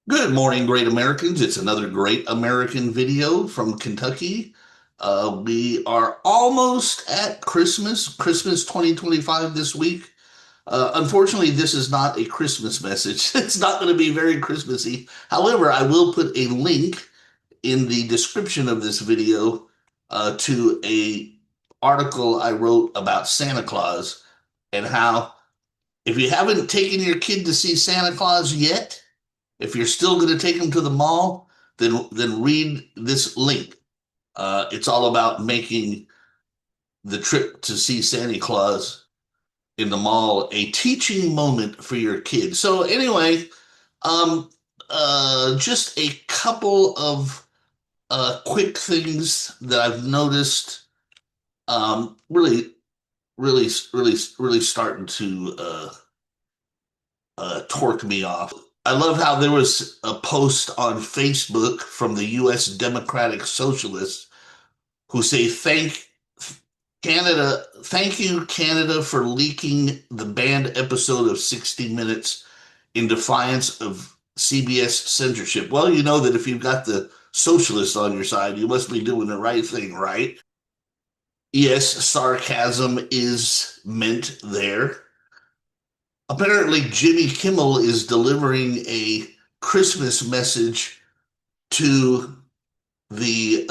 Good morning, great Americans. It's another great American video from Kentucky. We are almost at Christmas 2025 this week. Unfortunately, this is not a Christmas message. It's not going to be very Christmassy. However, I will put a link in the description of this video to a article I wrote about Santa Claus and how if you haven't taken your kid to see Santa Claus yet, if you're still going to take them to the mall, then read this link. It's all about making the trip to see Santa Claus in the mall a teaching moment for your kid. So anyway, um, just a couple of quick things that I've noticed. Really, really starting to torque me off. I love how there was a post on Facebook from the U.S. Democratic Socialists who say, thank you, Canada, for leaking the banned episode of 60 Minutes in defiance of CBS censorship." Well, you know that if you've got the socialists on your side, you must be doing the right thing, right? Yes, sarcasm is meant there. Apparently, Jimmy Kimmel is delivering a Christmas message to the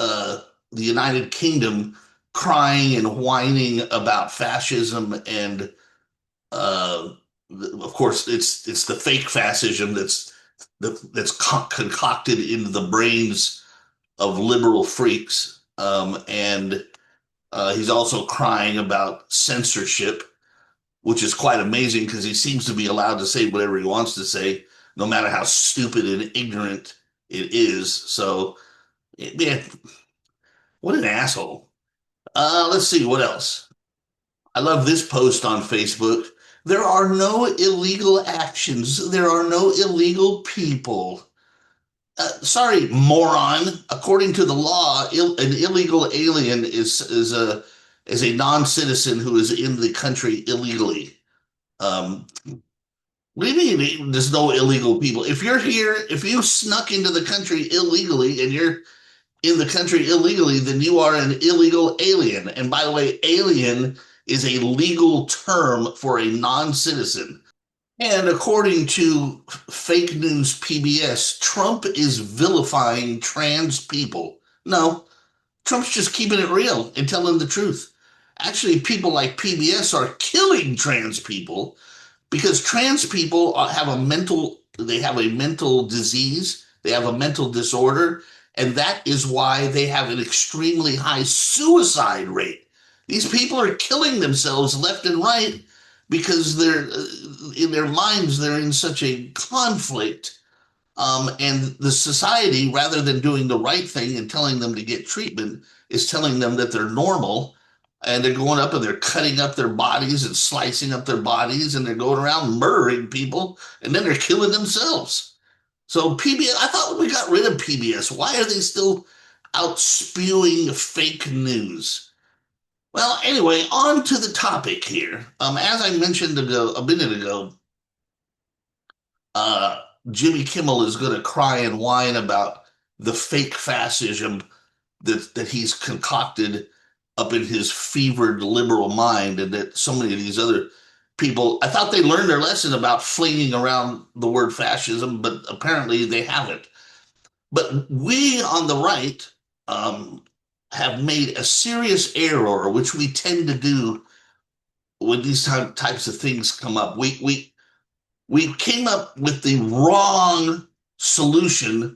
United Kingdom, crying and whining about fascism, and uh, of course, it's the fake fascism that's concocted into the brains of liberal freaks, and he's also crying about censorship, which is quite amazing because he seems to be allowed to say whatever he wants to say, no matter how stupid and ignorant it is. So, yeah, what an asshole. Let's see what else. I love this post on Facebook. There are no illegal actions. There are no illegal people. Sorry, moron. According to the law, an illegal alien is a non-citizen who is in the country illegally. What do you mean there's no illegal people? If you're here, if you snuck into the country illegally and you're in the country illegally, then you are an illegal alien. And by the way, alien is a legal term for a non-citizen. And according to fake news PBS, Trump is vilifying trans people. No, Trump's just keeping it real and telling the truth. Actually, people like PBS are killing trans people because trans people they have a mental disease, they have a mental disorder, and that is why they have an extremely high suicide rate. These people are killing themselves left and right because they're in their minds, they're in such a conflict. And the society, rather than doing the right thing and telling them to get treatment, is telling them that they're normal, and they're going up and they're cutting up their bodies and slicing up their bodies, and they're going around murdering people, and then they're killing themselves. So PBS, I thought we got rid of PBS. Why are they still out spewing fake news? Well, anyway, on to the topic here. As I mentioned a minute ago, uh, Jimmy Kimmel is going to cry and whine about the fake fascism that he's concocted up in his fevered liberal mind, and that so many of these other people, I thought they learned their lesson about flinging around the word fascism, but apparently they haven't. But we on the right um, have made a serious error, which we tend to do when these types of things come up. We came up with the wrong solution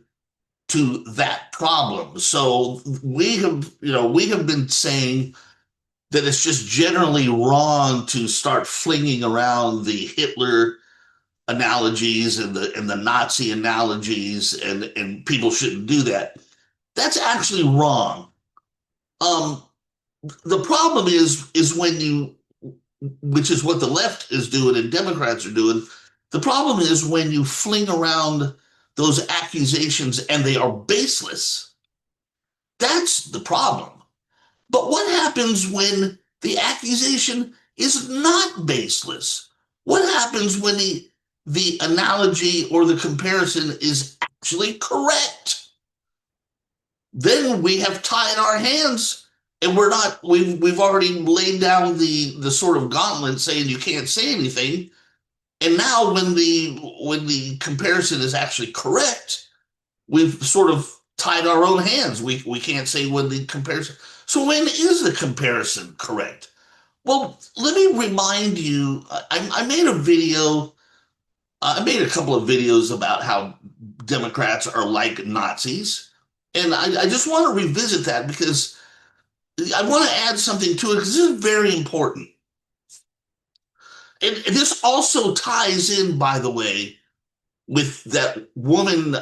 to that problem. So we have been saying that it's just generally wrong to start flinging around the Hitler analogies and the Nazi analogies, and people shouldn't do that. That's actually wrong. Um, the problem is when you, which is what the left is doing and Democrats are doing. The problem is when you fling around those accusations and they are baseless. That's the problem. But what happens when the accusation is not baseless? What happens when the analogy or the comparison is actually correct. Then we have tied our hands and we've already laid down the sort of gauntlet saying you can't say anything. And now when the comparison is actually correct, we've sort of tied our own hands. We can't say when the comparison. So when is the comparison correct? Well, let me remind you, I made a video, I made a couple of videos about how Democrats are like Nazis. And I just want to revisit that because I want to add something to it because this is very important. And this also ties in, by the way, with that woman,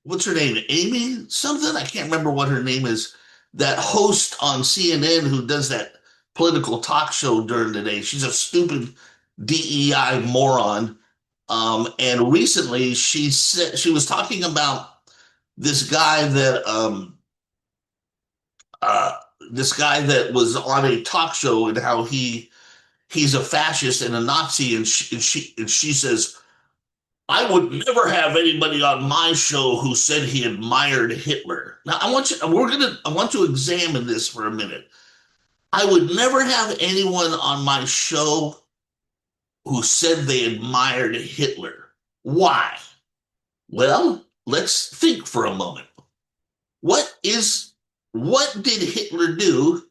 what's her name? Amy something? I can't remember what her name is. That host on CNN who does that political talk show during the day. She's a stupid DEI moron. And recently she said she was talking about this guy that uh, this guy that was on a talk show and how he's a fascist and a Nazi, and she says, I would never have anybody on my show who said he admired Hitler. Now I want to examine this for a minute. I would never have anyone on my show who said they admired Hitler. Why? Well, let's think for a moment. What did Hitler do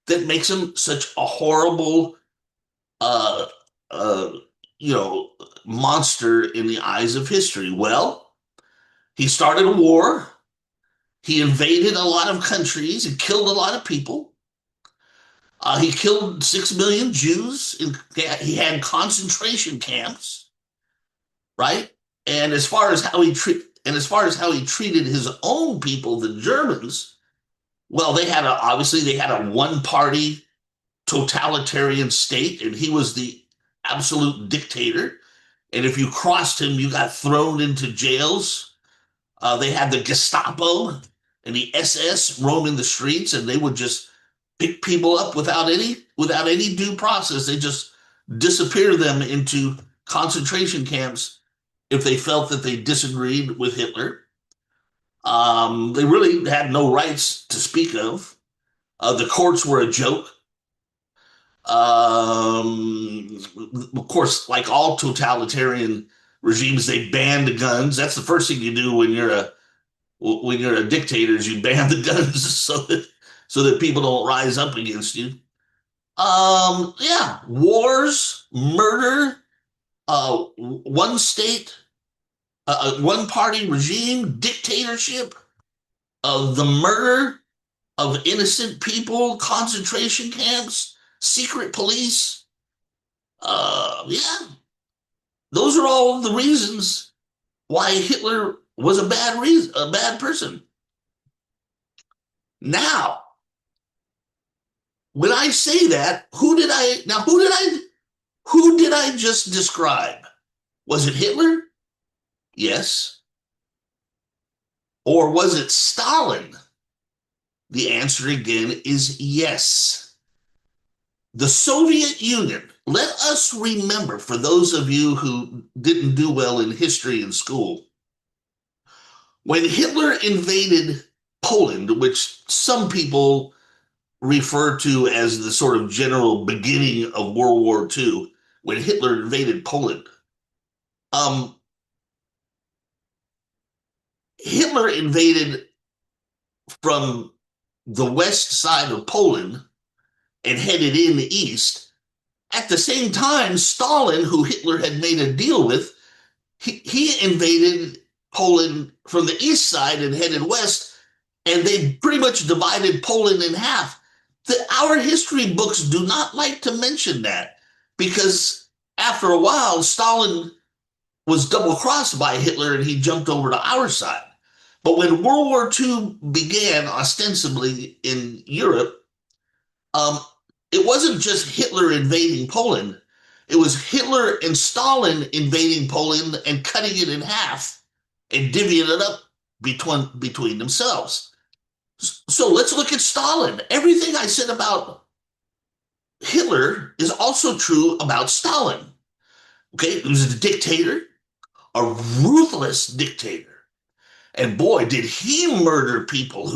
that makes him such a horrible uh uh you know monster in the eyes of history? Well, he started a war. He invaded a lot of countries and killed a lot of people. He killed 6 million Jews. He had concentration camps, right? And as far as how he treated his own people, the Germans, well, they had a one party totalitarian state, and he was the absolute dictator. And if you crossed him, you got thrown into jails. They had the Gestapo and the SS roaming the streets, and they would just pick people up without any due process. They just disappear them into concentration camps if they felt that they disagreed with Hitler. They really had no rights to speak of. The courts were a joke. Of course, like all totalitarian regimes, they banned guns. That's the first thing you do when you're a dictator is you ban the guns so that people don't rise up against you. Yeah, wars, murder, one state, one party regime, dictatorship, the murder of innocent people, concentration camps, secret police. Yeah, those are all the reasons why Hitler was a bad person. Now, when I say that, who did I just describe? Was it Hitler? Yes. Or was it Stalin? The answer again is yes. The Soviet Union, let us remember, for those of you who didn't do well in history in school, when Hitler invaded Poland, which some people refer to as the sort of general beginning of World War II, when Hitler invaded Poland, um, Hitler invaded from the west side of Poland and headed in the east. At the same time, Stalin, who Hitler had made a deal with, he invaded Poland from the east side and headed west, and they pretty much divided Poland in half. Our history books do not like to mention that because after a while, Stalin was double crossed by Hitler and he jumped over to our side. But when World War II began, ostensibly in Europe, um, it wasn't just Hitler invading Poland. It was Hitler and Stalin invading Poland and cutting it in half and divvying it up between themselves. So let's look at Stalin. Everything I said about Hitler is also true about Stalin. Okay, he was a dictator, a ruthless dictator. And boy, did he murder people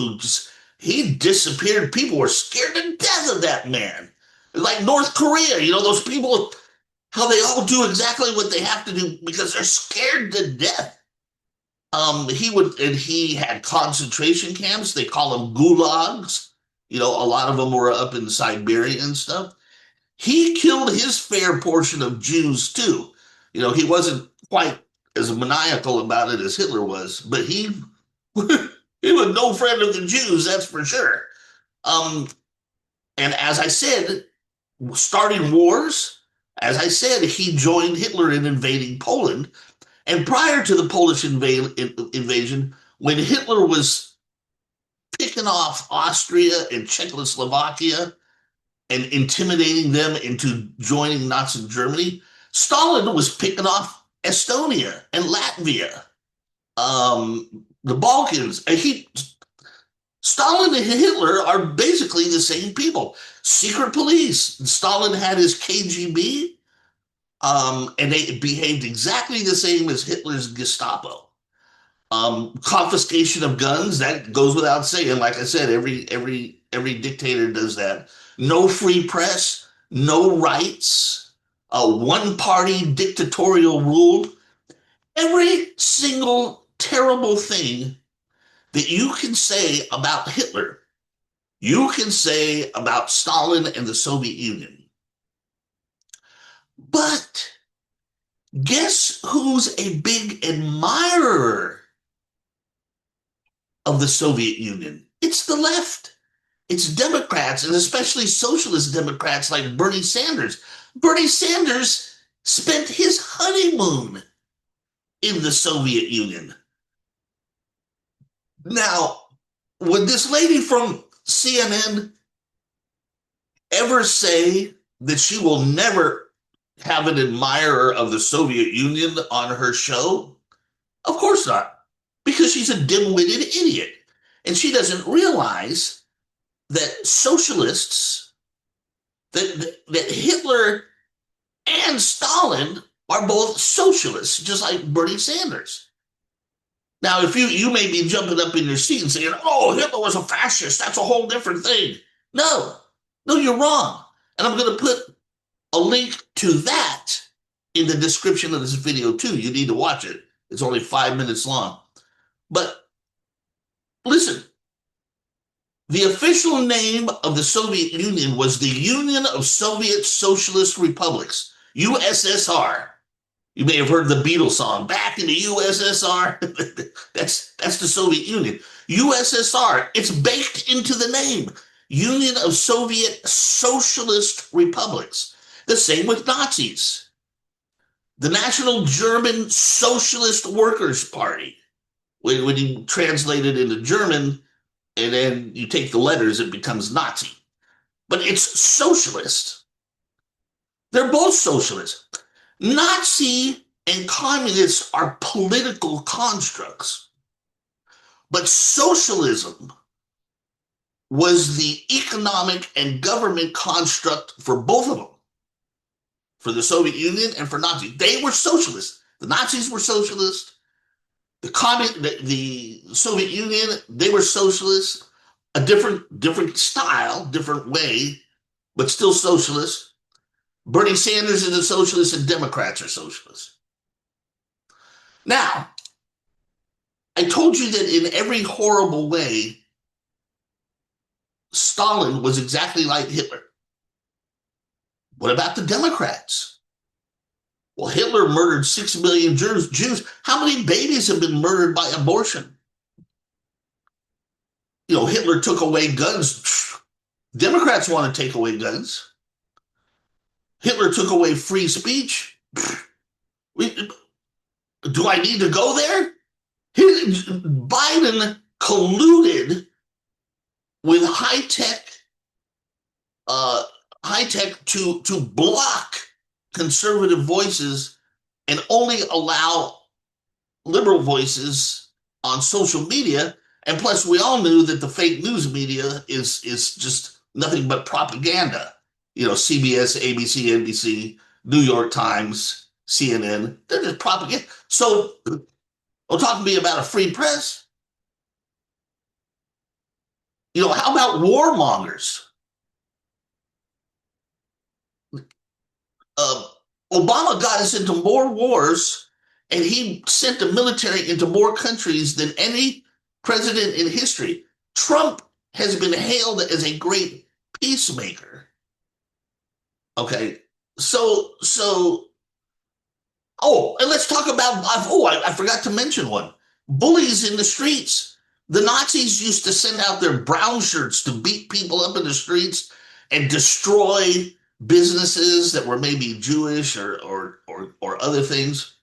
he disappeared. People were scared to death of that man. Like North Korea, those people, how they all do exactly what they have to do because they're scared to death. He had concentration camps. They call them gulags. A lot of them were up in Siberia and stuff. He killed his fair portion of Jews too. He wasn't quite as maniacal about it as Hitler was, but he he was no friend of the Jews, that's for sure. And as I said, starting wars, as I said, he joined Hitler in invading Poland. And prior to the Polish invasion, when Hitler was picking off Austria and Czechoslovakia and intimidating them into joining Nazi Germany, Stalin was picking off Estonia and Latvia, the Balkans. Stalin and Hitler are basically the same people. Secret police. Stalin had his KGB, and they behaved exactly the same as Hitler's Gestapo. Confiscation of guns, that goes without saying. Like I said, every dictator does that. No free press, no rights, one-party dictatorial rule. Every single terrible thing that you can say about Hitler, you can say about Stalin and the Soviet Union. But guess who's a big admirer of the Soviet Union? It's the left. It's Democrats, and especially socialist Democrats like Bernie Sanders. Bernie Sanders spent his honeymoon in the Soviet Union. Now, would this lady from CNN ever say that she will never have an admirer of the Soviet Union on her show? Of course not, because she's a dim-witted idiot. And she doesn't realize that socialists, that Hitler and Stalin are both socialists, just like Bernie Sanders. Now, if you may be jumping up in your seat and saying, oh, Hitler was a fascist, that's a whole different thing. No, you're wrong. And I'm going to put a link to that in the description of this video too. You need to watch it. It's only 5 minutes long. But listen, the official name of the Soviet Union was the Union of Soviet Socialist Republics, USSR. You may have heard the Beatles song, Back in the USSR. That's the Soviet Union. USSR, it's baked into the name. Union of Soviet Socialist Republics. The same with Nazis. The National German Socialist Workers' Party. When you translate it into German and then you take the letters, it becomes Nazi. But it's socialist. They're both socialist. Nazi and communists are political constructs. But socialism was the economic and government construct for both of them. For the Soviet Union and for Nazis. They were socialists. The Nazis were socialists. The Soviet Union, they were socialists. A different style, different way, but still socialist. Bernie Sanders is a socialist and Democrats are socialists. Now, I told you that in every horrible way, Stalin was exactly like Hitler. What about the Democrats? Well, Hitler murdered 6 million Jews. How many babies have been murdered by abortion? Hitler took away guns. Democrats want to take away guns. Hitler took away free speech. Do I need to go there? Biden colluded with high-tech to block conservative voices and only allow liberal voices on social media. And plus, we all knew that the fake news media is just nothing but propaganda. CBS, ABC, NBC, New York Times, CNN, they're just propaganda. So, don't talk to me about a free press. How about warmongers? Uh, Obama got us into more wars, and he sent the military into more countries than any president in history. Trump has been hailed as a great peacemaker. Okay, so oh, and let's talk about. I forgot to mention one. Bullies in the streets. The Nazis used to send out their brown shirts to beat people up in the streets and destroy businesses that were maybe Jewish or other things.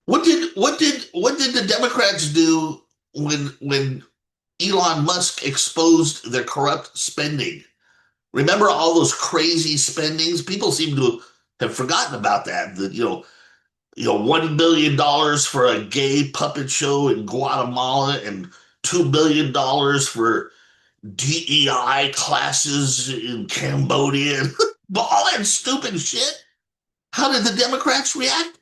What did the Democrats do when Elon Musk exposed their corrupt spending? Remember all those crazy spendings? People seem to have forgotten about that. $1 billion for a gay puppet show in Guatemala and $2 billion for DEI classes in Cambodia. But all that stupid shit. How did the Democrats react?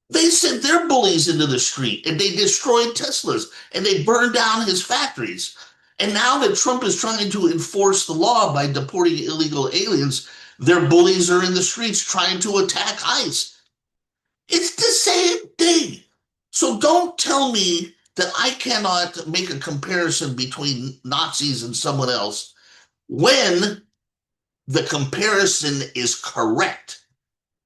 They sent their bullies into the street and they destroyed Teslas and they burned down his factories. And now that Trump is trying to enforce the law by deporting illegal aliens, their bullies are in the streets trying to attack ICE. It's the same thing. So don't tell me that I cannot make a comparison between Nazis and someone else when the comparison is correct.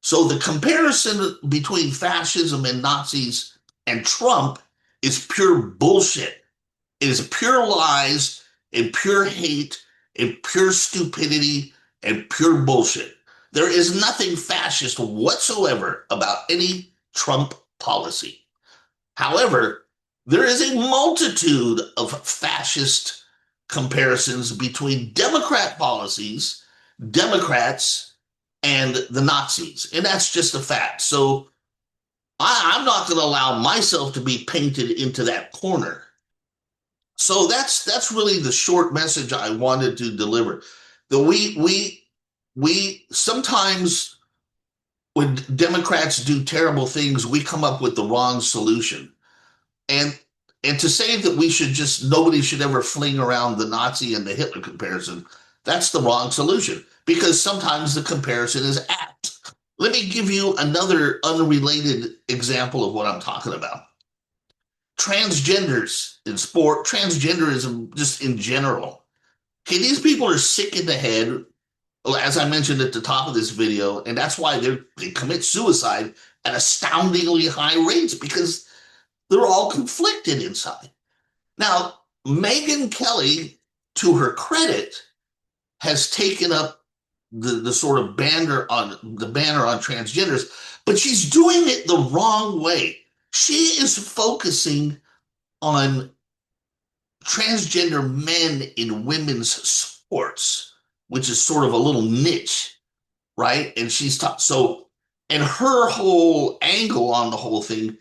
So the comparison between fascism and Nazis and Trump is pure bullshit. It is pure lies and pure hate and pure stupidity and pure bullshit. There is nothing fascist whatsoever about any Trump policy. However, there is a multitude of fascist comparisons between Democrat policies, Democrats, and the Nazis. And that's just a fact. So I'm not going to allow myself to be painted into that corner. So that's really the short message I wanted to deliver. That we sometimes when Democrats do terrible things, we come up with the wrong solution. And and to say that nobody should ever fling around the Nazi and the Hitler comparison, that's the wrong solution because sometimes the comparison is apt. Let me give you another unrelated example of what I'm talking about. Transgenders in sport, transgenderism just in general. Okay, these people are sick in the head, as I mentioned at the top of this video, and that's why they commit suicide at astoundingly high rates because they're all conflicted inside. Now, Megyn Kelly, to her credit, has taken up the sort of banner on transgenders, but she's doing it the wrong way. She is focusing on transgender men in women's sports, which is sort of a little niche, right? And and her whole angle on the whole thing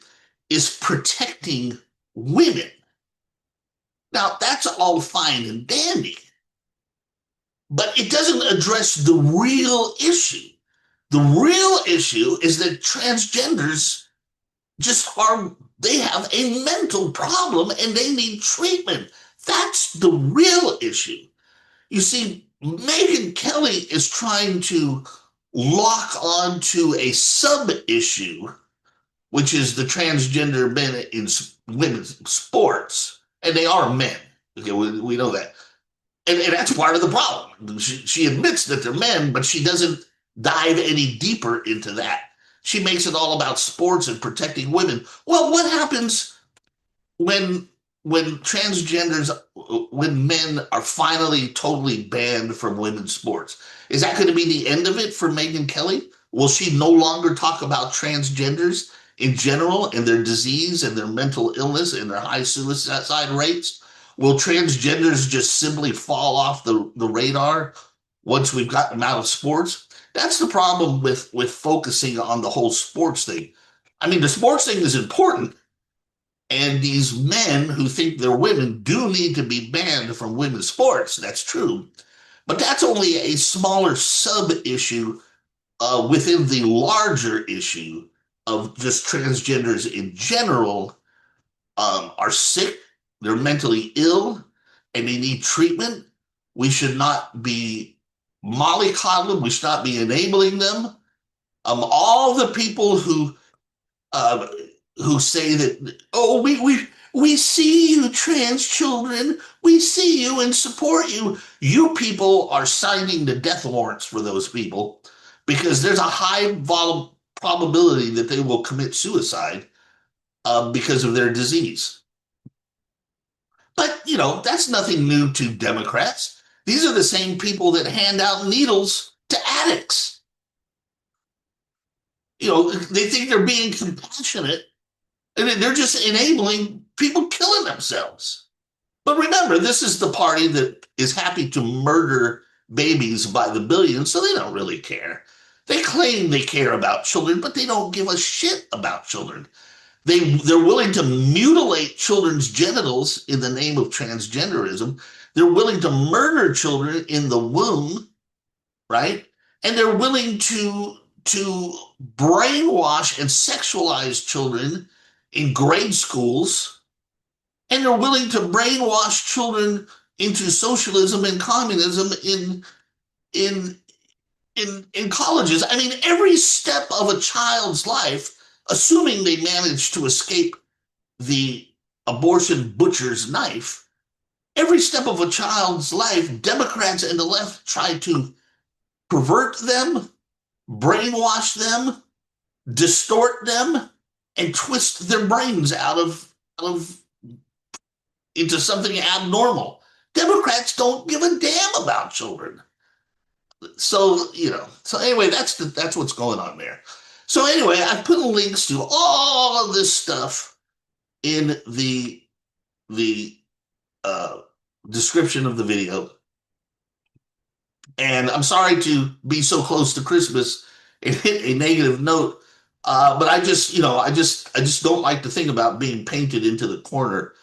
is protecting women. Now, that's all fine and dandy, but it doesn't address the real issue. The real issue is that transgenders they have a mental problem and they need treatment. That's the real issue. You see, Megyn Kelly is trying to lock on to a sub issue, which is the transgender men in women's sports. And they are men. Okay, we know that. And that's part of the problem. She admits that they're men, but she doesn't dive any deeper into that. She makes it all about sports and protecting women. Well, what happens when when men are finally totally banned from women's sports? Is that going to be the end of it for Megyn Kelly? Will she no longer talk about transgenders in general and their disease and their mental illness and their high suicide rates? Will transgenders just simply fall off the radar once we've gotten them out of sports? That's the problem with focusing on the whole sports thing. I mean, the sports thing is important, and these men who think they're women do need to be banned from women's sports. That's true. But that's only a smaller sub issue within the larger issue of just transgenders in general are sick, they're mentally ill, and they need treatment, we should not be mollycoddling. We should not be enabling them. All the people uh, who say that, oh, we see you, trans children, we see you and support you. You people are signing the death warrants for those people because there's a high probability that they will commit suicide because of their disease. But, that's nothing new to Democrats. These are the same people that hand out needles to addicts. They think they're being compassionate, and they're just enabling people killing themselves. But remember, this is the party that is happy to murder babies by the billions, so they don't really care. They claim they care about children, but they don't give a shit about children. They're willing to mutilate children's genitals in the name of transgenderism. They're willing to murder children in the womb, right? And they're willing to brainwash and sexualize children in grade schools, and they're willing to brainwash children into socialism and communism in colleges. I mean, every step of a child's life, assuming they manage to escape the abortion butcher's knife, every step of a child's life, Democrats and the left try to pervert them, brainwash them, distort them, and twist their brains out of into something abnormal. Democrats don't give a damn about children. So anyway, that's what's going on there. So anyway, I put links to all of this stuff in the description of the video. And I'm sorry to be so close to Christmas and hit a negative note, but I just don't like to think about being painted into the corner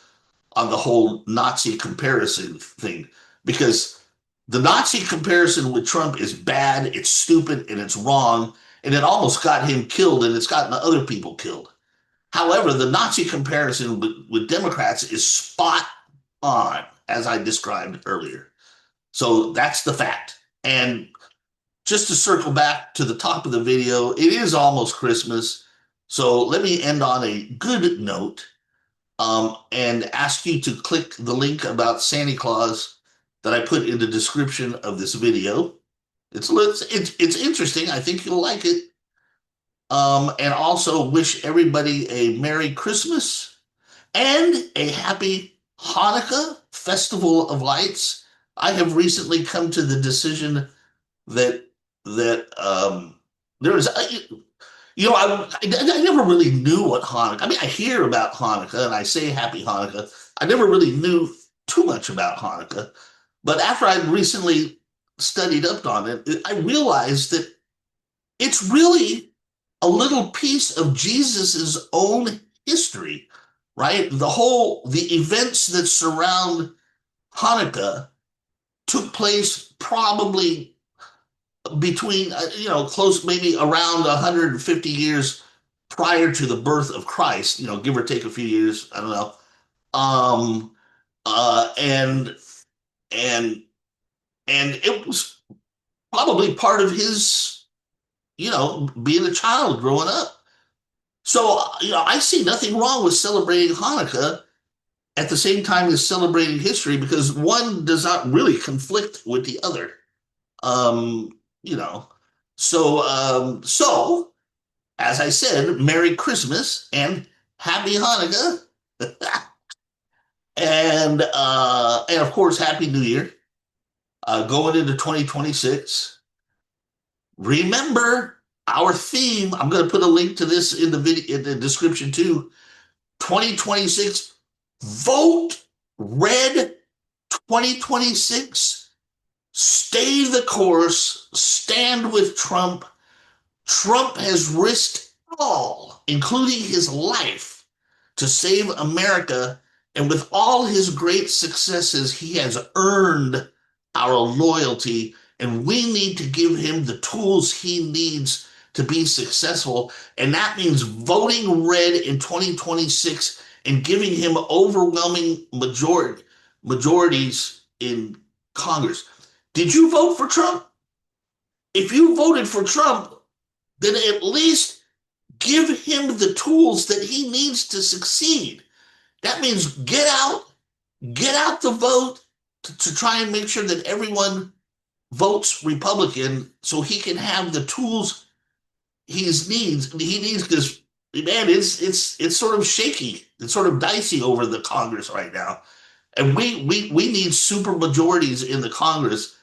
on the whole Nazi comparison thing, because the Nazi comparison with Trump is bad, it's stupid, and it's wrong, and it almost got him killed, and it's gotten other people killed. However, the Nazi comparison with Democrats is spot on, as I described earlier. So that's the fact. And just to circle back to the top of the video, it is almost Christmas. So let me end on a good note, and ask you to click the link about Santa Claus that I put in the description of this video. It's interesting. I think you'll like it. And also wish everybody a Merry Christmas and a Happy Hanukkah, Festival of Lights. I have recently come to the decision that there is, I never really knew what Hanukkah. I mean, I hear about Hanukkah and I say Happy Hanukkah. I never really knew too much about Hanukkah, but after I recently studied up on it, I realized that it's really a little piece of Jesus's own history, right? The events that surround Hanukkah took place probably between, close, maybe around 150 years prior to the birth of Christ, give or take a few years, I don't know. And it was probably part of his, being a child growing up. So, I see nothing wrong with celebrating Hanukkah at the same time as celebrating history, because one does not really conflict with the other. So as I said, Merry Christmas and Happy Hanukkah. And of course, Happy New Year. Going into 2026. Remember our theme. I'm going to put a link to this in the video, in the description too. 2026, vote red. 2026, stay the course, stand with Trump. Trump has risked all, including his life, to save America, and with all his great successes, he has earned our loyalty, and we need to give him the tools he needs to be successful, and that means voting red in 2026 and giving him overwhelming majorities in Congress. Did you vote for Trump? If you voted for Trump, then at least give him the tools that he needs to succeed. That means get out the vote to try and make sure that everyone votes Republican so he can have the tools he needs because man, it's sort of shaky. It's sort of dicey over the Congress right now. And we need super majorities in the Congress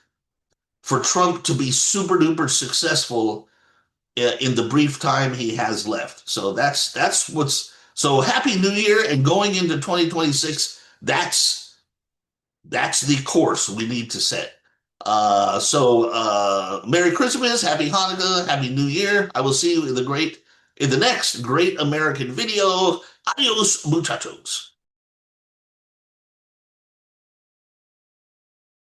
for Trump to be super duper successful in the brief time he has left. So that's what's so happy New Year and going into 2026. That's the course we need to set. Merry Christmas, Happy Hanukkah, Happy New Year. I will see you in the next great American video. Adios, muchachos.